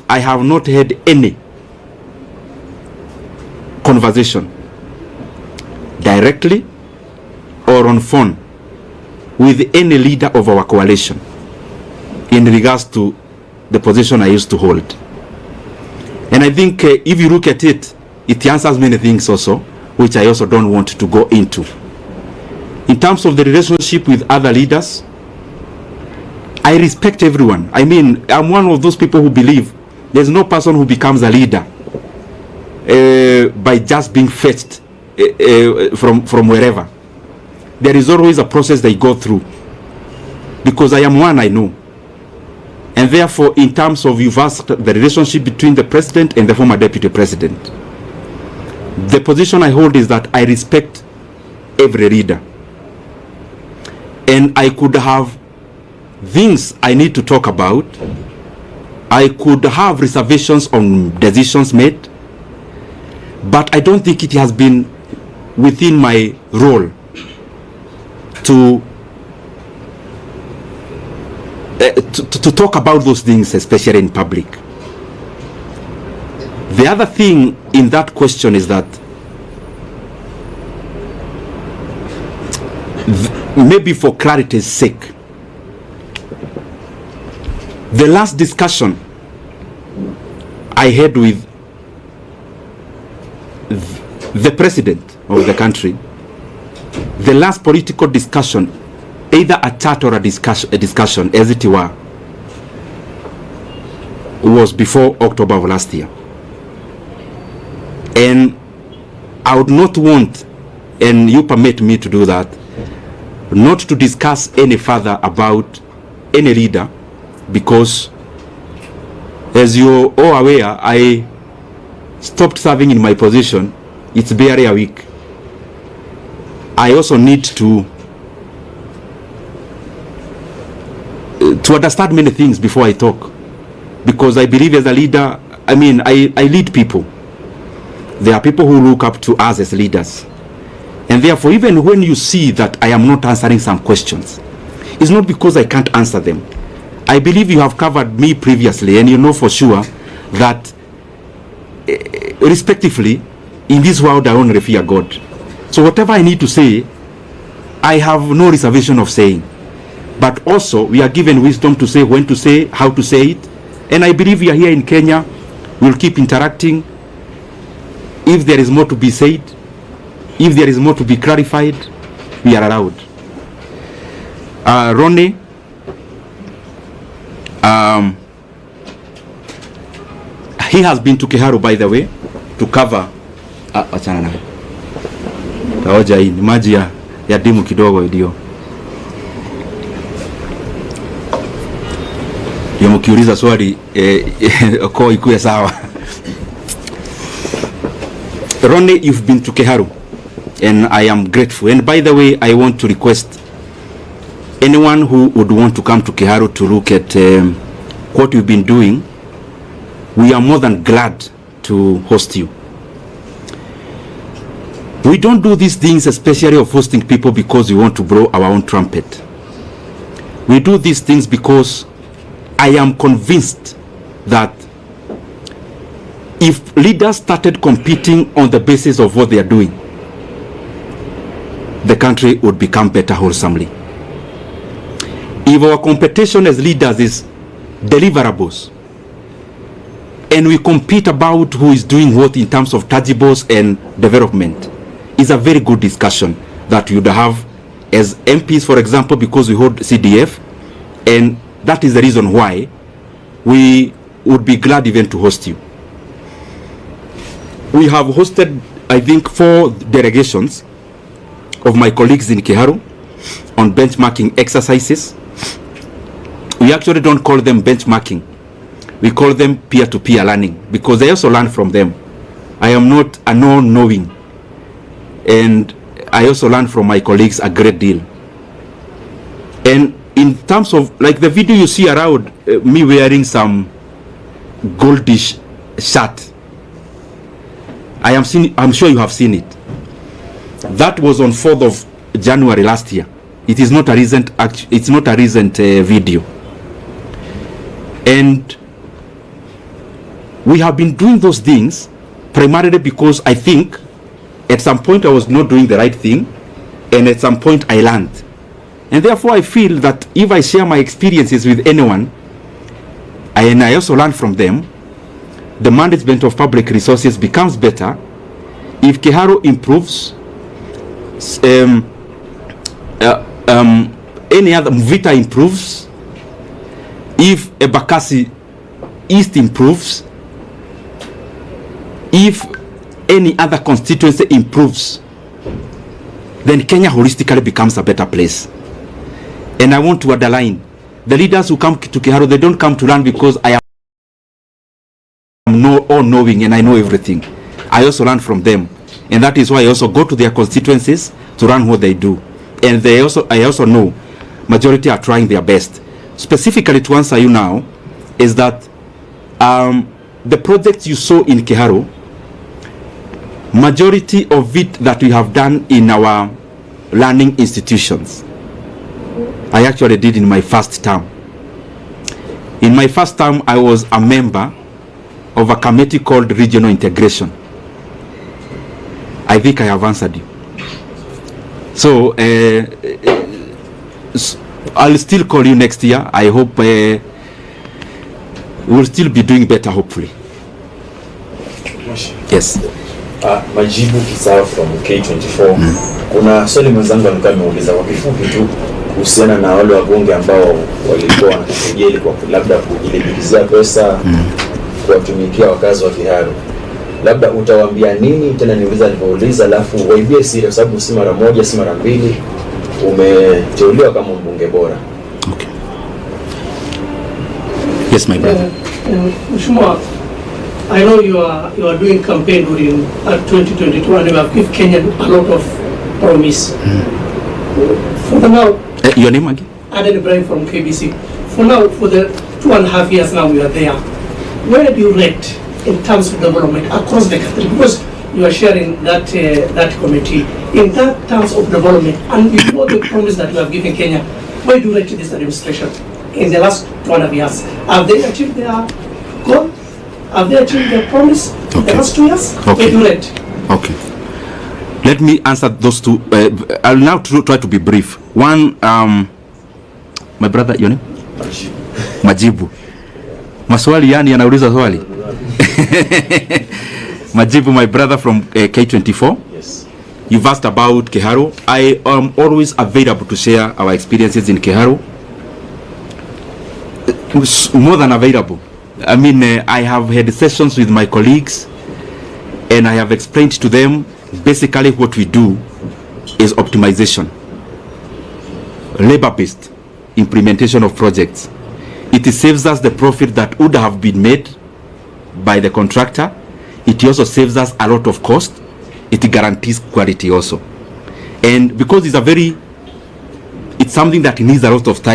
I have not had any conversation directly or on phone with any leader of our coalition in regards to the position I used to hold. And I think if you look at it, it answers many things also, which I also don't want to go into. In terms of the relationship with other leaders, I respect everyone. I mean, I'm one of those people who believe there's no person who becomes a leader by just being fetched from wherever. There is always a process they go through, because I am one I know. And therefore, in terms of, you've asked the relationship between the president and the former deputy president, the position I hold is that I respect every leader, and I could have things I need to talk about. I could have reservations on decisions made, but I don't think it has been within my role to talk about those things, especially in public. The other thing in that question is that maybe for clarity's sake, the last discussion I had with the president of the country, the last political discussion, either a chat or a discussion as it were, was before October of last year. And I would not want, and you permit me to do that, not to discuss any further about any leader, because as you're all aware, I stopped serving in my position. It's barely a week. I also need to understand many things before I talk, because I believe as a leader, I mean, I lead people. There are people who look up to us as leaders, and therefore, even when you see that I am not answering some questions, it's not because I can't answer them. I believe you have covered me previously, and you know for sure that respectively, in this world I only fear God. So whatever I need to say, I have no reservation of saying. But also, we are given wisdom to say when to say, how to say it. And I believe we are here in Kenya. We'll keep interacting. If there is more to be said, if there is more to be clarified, we are allowed. Ronnie, he has been to Kiharu, by the way, to cover achana na taoja hii ni maji ya dimu kidogo ndio mkiuliza swali kwa ikuwe sawa. Ronnie, you've been to Kiharu, and I am grateful. And by the way, I want to request anyone who would want to come to Kiharu to look at what we've been doing. We are more than glad to host you. We don't do these things, especially of hosting people, because we want to blow our own trumpet. We do these things because I am convinced that if leaders started competing on the basis of what they are doing, the country would become better wholesomely. If our competition as leaders is deliverables, and we compete about who is doing what in terms of tangibles and development, is a very good discussion that you would have as MPs, for example, because we hold CDF, and that is the reason why we would be glad even to host you. We have hosted, I think, 4 delegations of my colleagues in Kiharu on benchmarking exercises. We actually don't call them benchmarking. We call them peer-to-peer learning, because I also learn from them. I am not a non-knowing, and I also learn from my colleagues a great deal. And in terms of, like the video you see around me wearing some goldish shirt, I'm sure you have seen it. That was on 4th of January last year. It is not a recent video. And we have been doing those things primarily because I think at some point I was not doing the right thing, and at some point I learned. And therefore I feel that if I share my experiences with anyone, and I also learn from them, the management of public resources becomes better. If Kiharu improves, any other Mvita improves, if Ebakasi East improves, if any other constituency improves, then Kenya holistically becomes a better place. And I want to underline, the leaders who come to Kiharu, they don't come to learn because I am all-knowing and I know everything. I also learn from them, and that is why I also go to their constituencies to learn what they do. And I also know majority are trying their best. Specifically to answer you now, is that the projects you saw in Kiharu, majority of it that we have done in our learning institutions, I actually did in my first term. In my first term, I was a member of a committee called Regional Integration. I think I have answered you. So I'll still call you next year. I hope we'll still be doing better, hopefully. Yes. Majibu Kisao from K24. Kuna swali mwenzangu alikuwa ameuliza kwa kifupi tu kuhusiana na wale wabunge ambao walikuwa wanakujeli kwa labda kujilipizia pesa kuwatumikia wakazi wa Kiharu. Labda utawaambia nini? Tena niuliza alipouliza, alafu waibie siri, kwa sababu si mara moja si mara mbili umeteuliwa kama mbunge bora. Okay. Yes, my brother. Mheshimiwa, I know you are doing campaign during 2022 and you have given Kenya a lot of promise. For the now, your name again? Aden Ibrahim from KBC. For now, for the 2.5 years now we are there. Where do you rate in terms of development across the country? Because you are sharing that that committee. In that terms of development and with all the promise that you have given Kenya, where do you rate this administration in the last 2.5 years? Have they achieved their goal? Have they achieved their promise in the last 2 years? Okay. Where do you rate? Okay. Let me answer those two. I'll now try to be brief. One, my brother, your name? Majibu. Maswali yani anauliza swali. Majibu, my brother from K24. Yes. You've asked about Kiharu. I am always available to share our experiences in Kiharu. More than available. I mean, I have had sessions with my colleagues and I have explained to them basically what we do is optimization, labor-based implementation of projects. It saves us the profit that would have been made by the contractor. It also saves us a lot of cost. It guarantees quality also. And because it's something that needs a lot of time.